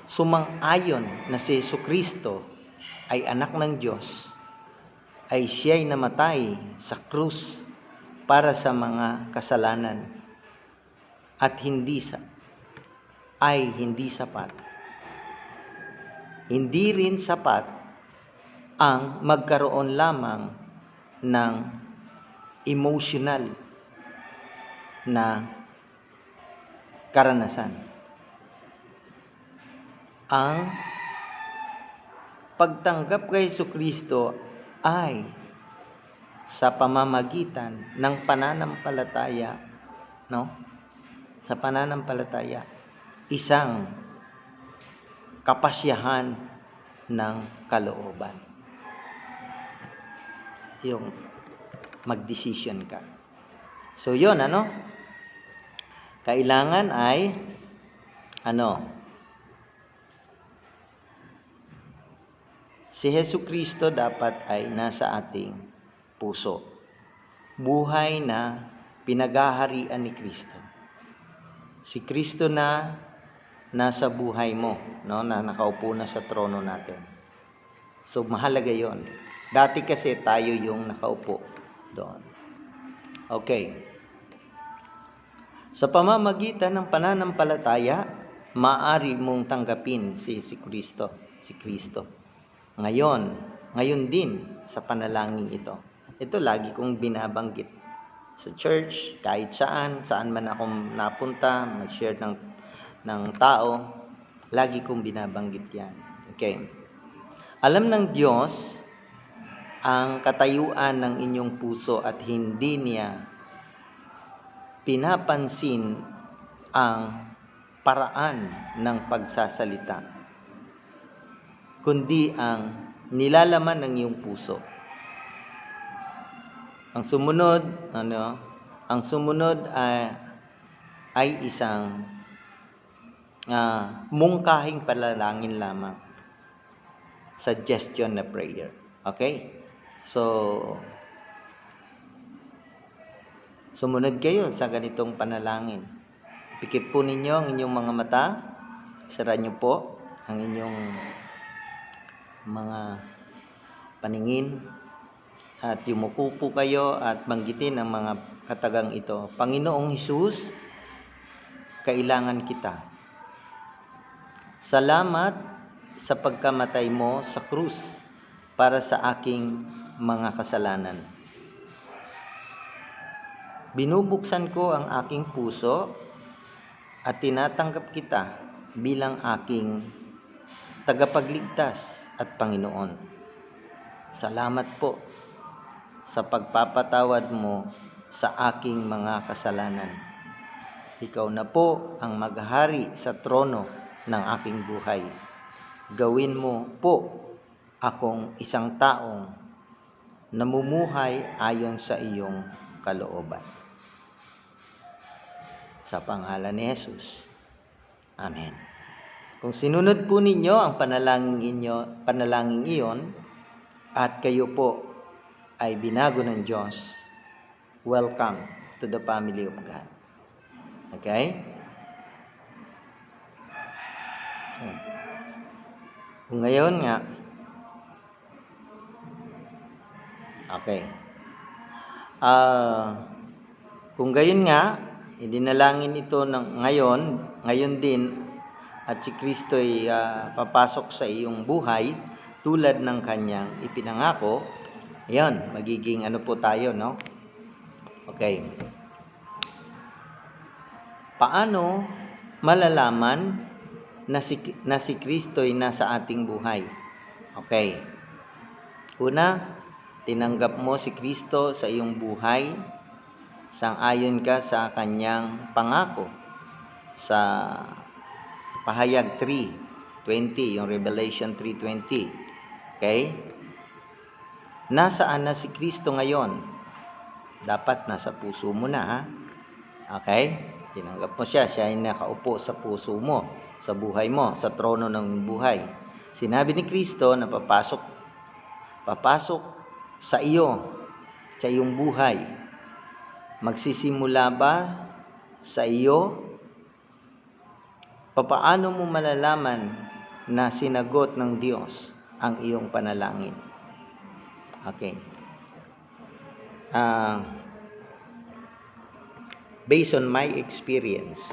A: sumang-ayon na si Jesucristo ay anak ng Diyos, ay siya'y namatay sa krus para sa mga kasalanan at hindi sapat. Hindi rin sapat ang magkaroon lamang ng emotional na karanasan. Ang pagtanggap kay Jesucristo ay sa pamamagitan ng pananampalataya, no? Sa pananampalataya, isang kapasyahan ng kalooban. Yung mag-decision ka. So yun, kailangan ay si Jesucristo dapat ay nasa ating puso. Buhay na pinaghaharian ni Kristo. Si Kristo na nasa buhay mo, no, na nakaupo na sa trono natin. So mahalaga 'yon. Dati kasi tayo yung nakaupo doon. Okay. Sa pamamagitan ng pananampalataya, maaari mong tanggapin si Kristo. Ngayon din sa panalangin ito. Ito lagi kong binabanggit sa church, kahit saan man ako napunta, mag-share ng tao, lagi kong binabanggit yan. Okay. Alam ng Diyos ang katayuan ng inyong puso at hindi niya pinapansin ang paraan ng pagsasalita, kundi ang nilalaman ng iyong puso. Ang sumunod ay isang mungkahing panalangin lamang. Suggestion na prayer. Okay? So, sumunod kayo sa ganitong panalangin. Pikit po ninyo ang inyong mga mata. Sara niyo po ang inyong mga paningin. At yumuko po kayo at banggitin ang mga katagang ito. Panginoong Hesus, kailangan kita. Salamat sa pagkamatay mo sa krus para sa aking mga kasalanan. Binubuksan ko ang aking puso at tinatanggap kita bilang aking tagapagligtas at Panginoon. Salamat po sa pagpapatawad mo sa aking mga kasalanan. Ikaw na po ang maghari sa trono ng aking buhay. Gawin mo po akong isang taong namumuhay ayon sa iyong kalooban. sa pangalan ni Jesus. Amen. Kung sinunod po ninyo ang panalangin iyon, at kayo po ay binago ng Diyos, welcome to the family of God. Okay? Kung ngayon nga, okay. Kung gayon nga, idinalangin ito ng ngayon din, at si Kristo ay papasok sa iyong buhay tulad ng kanyang ipinangako, yan, magiging ano po tayo, no? Okay. Paano malalaman na si Kristo ay nasa ating buhay? Okay. Una, tinanggap mo si Kristo sa iyong buhay, sang-ayon ka sa kanyang pangako sa Pahayag 3:20, yung Revelation 3:20. Okay? Nasaan na si Kristo ngayon? Dapat nasa puso mo na, ha? Okay? Tinanggap mo siya ay nakaupo sa puso mo, sa buhay mo, sa trono ng buhay. Sinabi ni Kristo na papasok sa iyong buhay. Magsisimula ba sa iyo? Papaano mo malalaman na sinagot ng Diyos ang iyong panalangin? Okay. Based on my experience,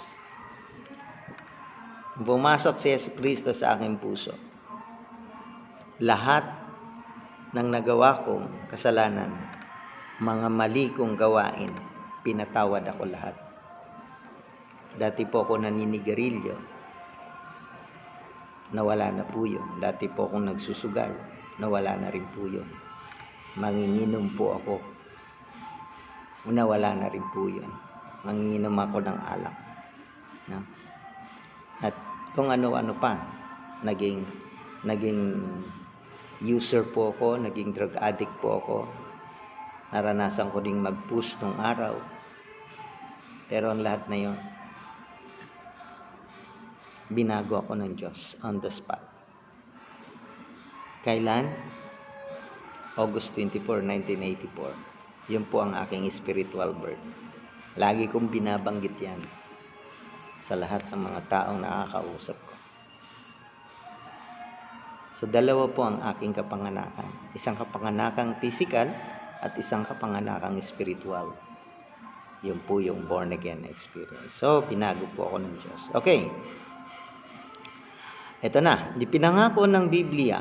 A: pumasok si Jesucristo sa aking puso. Lahat ng nagawa kong kasalanan, mga mali kong gawain, pinatawad ako lahat. Dati po ako naninigarilyo, nawala na po yun. Dati po akong nagsusugal, nawala na rin po yun. Manginginom po ako, nawala na rin po yun. Manginginom ako ng alak. No? At kung ano-ano pa, naging user po ako, naging drug addict po ako. Naranasan ko ding mag-push nung araw. Pero ang lahat na yun, binago ako ng Diyos on the spot. Kailan? August 24, 1984. Yun po ang aking spiritual birth. Lagi kong binabanggit yan sa lahat ng mga taong nakakausap ko. So, dalawa po ang aking kapanganakan. Isang kapanganakang physical at isang kapanganakang spiritual. Yun po yung born again experience. So, binago po ako ng Diyos. Okay. Ito na. Ipinangako ng Biblia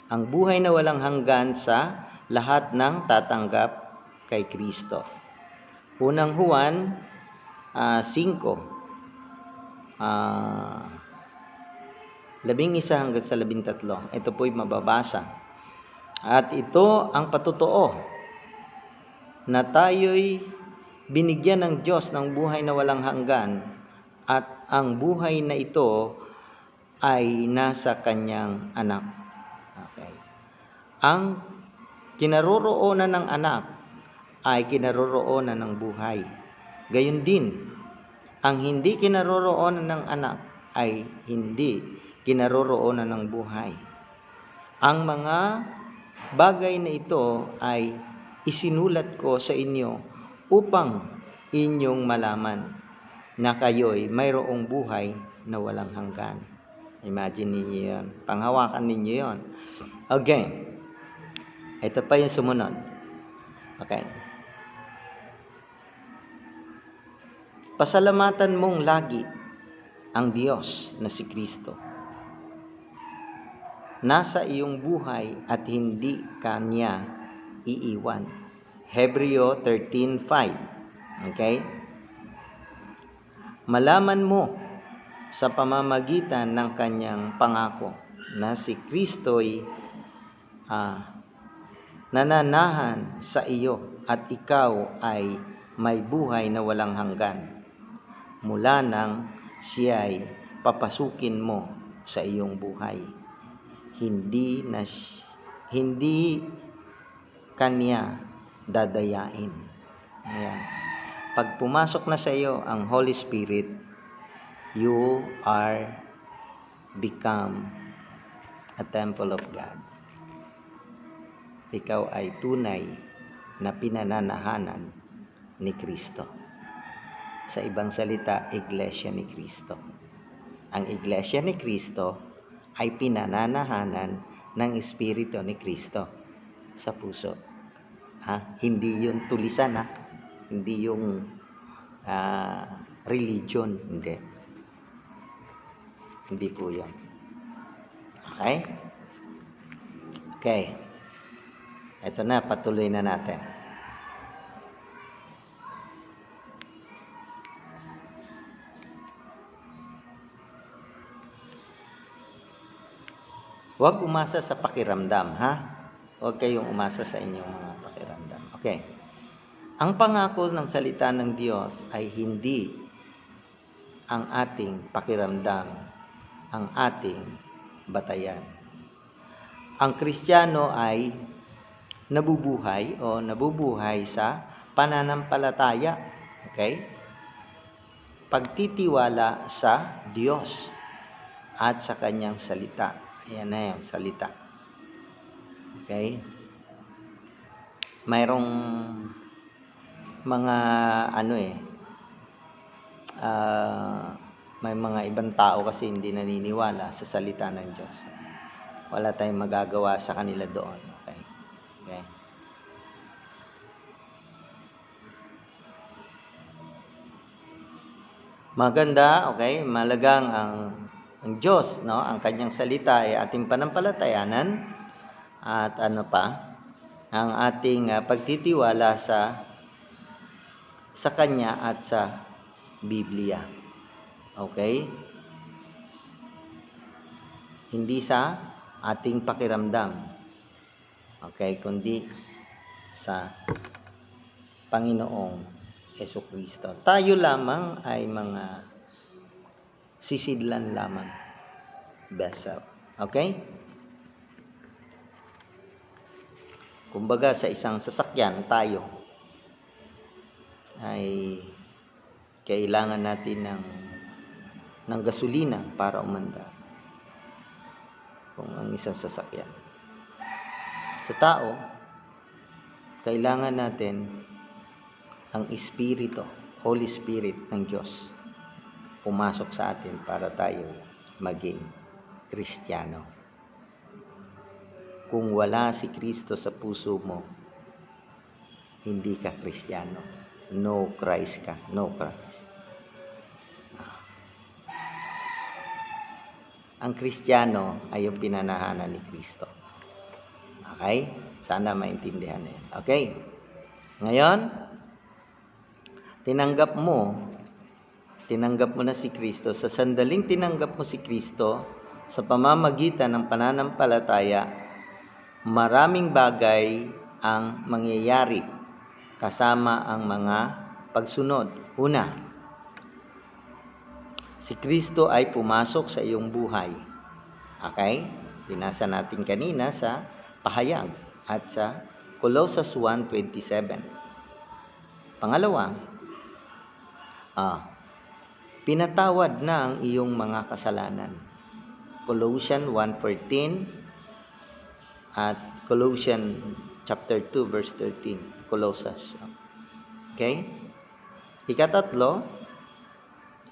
A: ang buhay na walang hanggan sa lahat ng tatanggap kay Kristo. Unang Juan 5, 11 hanggang sa 13. Ito po'y mababasa. At ito ang patotoo na tayo'y binigyan ng Diyos ng buhay na walang hanggan, at ang buhay na ito ay nasa kanyang anak. Okay. Ang kinaroroonan ng anak ay kinaroroonan ng buhay. Gayon din, ang hindi kinaroroonan ng anak ay hindi kinaroroonan ng buhay. Ang mga bagay na ito ay isinulat ko sa inyo upang inyong malaman na kayo'y mayroong buhay na walang hanggan. Imagine ninyo yun. Panghawakan ninyo yun. Okay. Ito pa yung sumunod. Okay. Pasalamatan mong lagi ang Diyos na si Kristo. Nasa iyong buhay at hindi kanya iiwan. Hebreo 13:5. Okay? Malaman mo sa pamamagitan ng kanyang pangako na si Kristo'y nananahan sa iyo at ikaw ay may buhay na walang hanggan mula nang siya'y papasukin mo sa iyong buhay. Hindi kanya dadayain. Ayan. Pag pumasok na sa iyo ang Holy Spirit, you are become a temple of God. Ikaw ay tunay na pinananahanan ni Kristo. Sa ibang salita, Iglesia ni Kristo. Ang Iglesia ni Kristo ay pinananahanan ng Espiritu ni Kristo sa puso. Hindi yung tulisan, hindi yung religion, hindi. Hindi po yun. Okay? Okay. Ito na, patuloy na natin. Huwag umasa sa pakiramdam, Huwag kayong umasa sa inyong mga pakiramdam. Okay. Ang pangako ng salita ng Diyos ay hindi ang ating pakiramdam, ang ating batayan. Ang Kristiyano ay nabubuhay sa pananampalataya. Okay? Pagtitiwala sa Diyos at sa kanyang salita. Ayan na yung salita. Okay? Mayroong mga may mga ibang tao kasi hindi naniniwala sa salita ng Diyos. Wala tayong magagawa sa kanila doon. Okay? Okay? Maganda, okay? Malagang ang Diyos, ang kanyang salita ay ating panampalatayanan at ang ating pagtitiwala sa kanya at sa Biblia. Okay? Hindi sa ating pakiramdam. Okay? Kundi sa Panginoong Jesucristo. Tayo lamang ay mga sisidlan lamang. Vessel. Okay? Kumbaga sa isang sasakyan tayo ay kailangan natin ng gasolina para umandar. Kung ang isang sasakyan. Sa tao, kailangan natin ang Espiritu, Holy Spirit ng Diyos pumasok sa atin para tayo maging Kristiyano. Kung wala si Kristo sa puso mo, hindi ka Kristiyano. No Christ ka. No Christ. Ang Kristiyano ay yung pinanahanan ni Kristo. Okay? Sana maintindihan niyo. Okay? Ngayon, tinanggap mo na si Kristo. Sa sandaling tinanggap mo si Kristo, sa pamamagitan ng pananampalataya, maraming bagay ang mangyayari kasama ang mga pagsunod. Una, si Kristo ay pumasok sa iyong buhay. Okay? Binasa natin kanina sa pahayag at sa Colossians 1:27. Pangalawa, pinatawad na ang iyong mga kasalanan. Colossians 1:14 at Colossians chapter 2 verse 13. Colossians. Okay? Ikatatlo,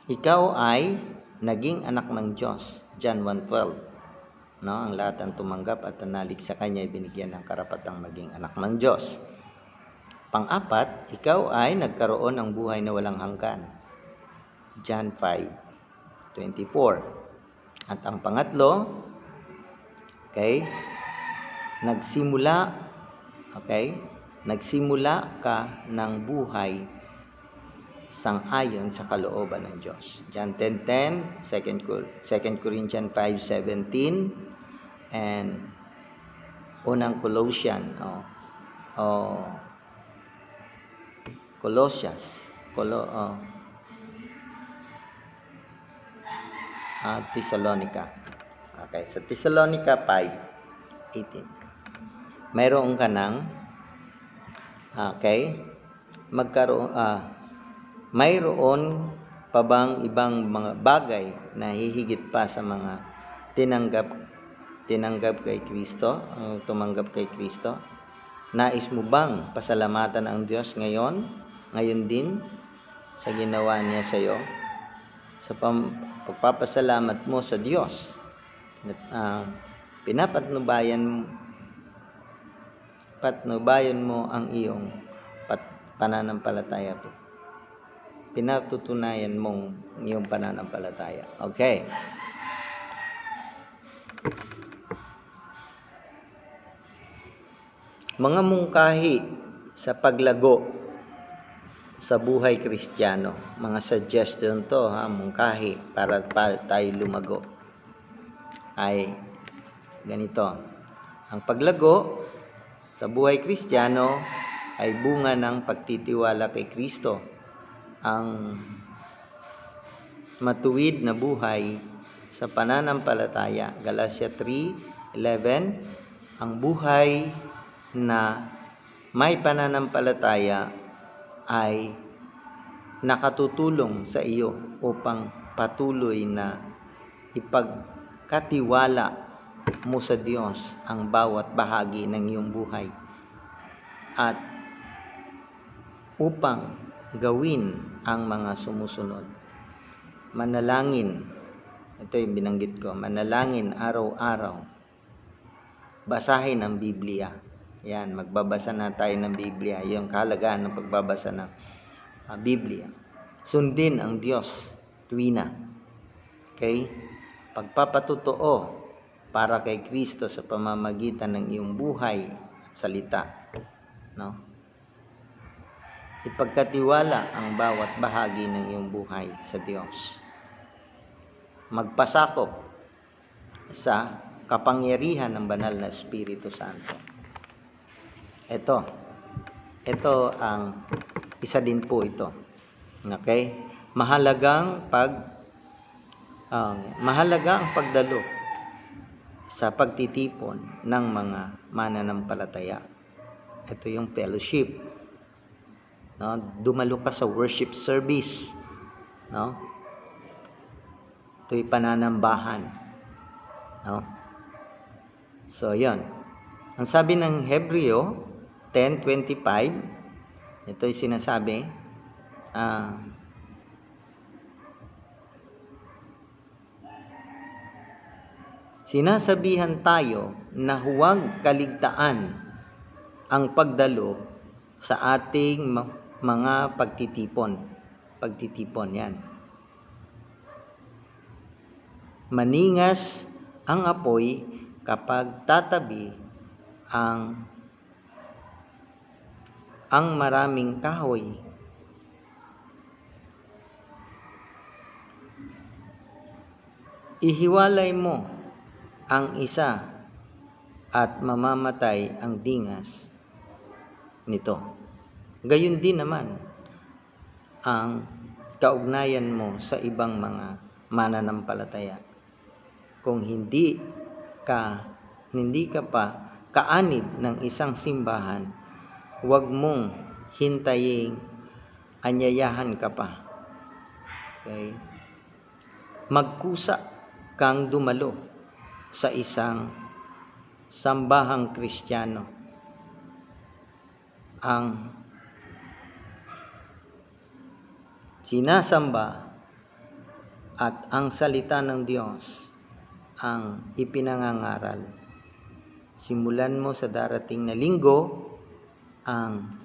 A: ikaw ay naging anak ng Diyos. John 1:12. Ang lahat ng tumanggap at tanalig sa Kanya ay binigyan ng karapatang maging anak ng Diyos. Pang-apat, ikaw ay nagkaroon ng buhay na walang hanggan. John 5:24. At ang pangatlo, okay, nagsimula ka ng buhay sang-ayon sa kalooban ng Diyos. John 10:10, 2 Corinthians 5:17, and unang Colossians, Thessalonica. Okay, sa Thessalonica 5:18. Mayroon ka ng magkaroon mayroon pa bang ibang mga bagay na hihigit pa sa mga tinanggap kay Kristo, tumanggap kay Kristo? Nais mo bang pasalamatan ang Diyos ngayon din sa ginawa niya sa iyo? Sa pagpapasalamat mo sa Diyos, patnubayan mo ang iyong pananampalataya. Pinatutunayan mong iyong pananampalataya. Okay. Mga mungkahi sa paglago sa buhay Kristiyano. Mga suggestion to, mungkahi para tayo lumago. Ay ganito. Ang paglago sa buhay Kristiyano ay bunga ng pagtitiwala kay Kristo. Ang matuwid na buhay sa pananampalataya. Galatia 3:11. Ang buhay na may pananampalataya ay nakatutulong sa iyo upang patuloy na ipagkatiwala mo sa Diyos ang bawat bahagi ng iyong buhay at upang gawin ang mga sumusunod. Manalangin, ito yung binanggit ko, manalangin araw-araw. Basahin ang Biblia. Yan, magbabasa na tayo ng Biblia. Yung kahalagahan ng pagbabasa ng Biblia. Sundin ang Diyos tuwina. Okay? Pagpapatotoo para kay Kristo sa pamamagitan ng iyong buhay at salita. No? Ipagkatiwala ang bawat bahagi ng iyong buhay sa Diyos. Magpasakop sa kapangyarihan ng banal na Espiritu Santo. Ito ang isa din po ito. Okay? Mahalaga ang pagdalo sa pagtitipon ng mga mananampalataya. Ito yung fellowship. No? Dumalo ka sa worship service. No? Ito'y pananambahan. No? So, yan. Ang sabi ng Hebreo 10:25, ito'y sinasabi, sinasabihan tayo na huwag kaligtaan ang pagdalo sa ating mga pagtitipon yan. Maningas ang apoy kapag tatabi ang maraming kahoy. Ihiwalay mo ang isa at mamamatay ang dingas nito. Gayon din naman ang kaugnayan mo sa ibang mga mananampalataya. Kung hindi ka pa kaanib ng isang simbahan, huwag mong hintayin anyayahan ka pa. Okay? Magkusa kang dumalo sa isang sambahang Kristiyano. Ang sinasamba at ang salita ng Diyos ang ipinangangaral. Simulan mo sa darating na linggo ang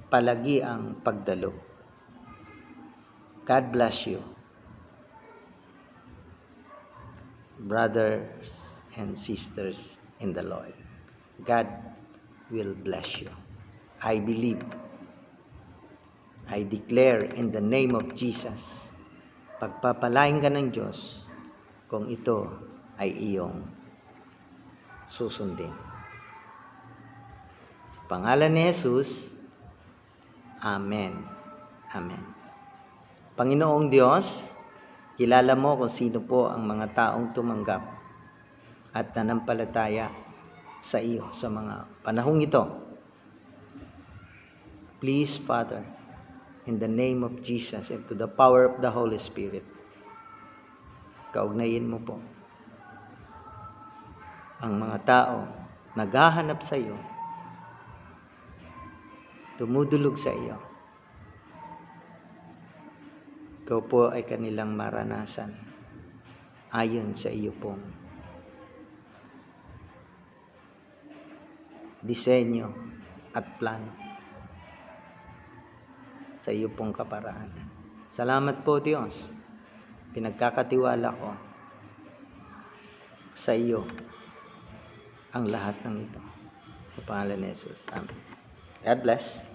A: palagiang pagdalo. God bless you. Brothers and sisters in the Lord. God will bless you. I believe. I declare in the name of Jesus, pagpapalain ka ng Diyos kung ito ay iyong susundin. Sa pangalan ni Jesus, Amen. Amen. Panginoong Diyos, kilala mo kung sino po ang mga taong tumanggap at nanampalataya sa iyo sa mga panahong ito. Please, Father, In the name of Jesus and to the power of the Holy Spirit. Kaugnayin mo po ang mga tao naghahanap sa iyo, dumudulog sa iyo. Ikaw po ay kanilang maranasan ayon sa iyo pong disenyo at plano, sa iyo pong kaparaan. Salamat po, Diyos. Pinagkakatiwala ko sa iyo ang lahat ng ito. Sa pangalan ni Jesus. Amen. God bless.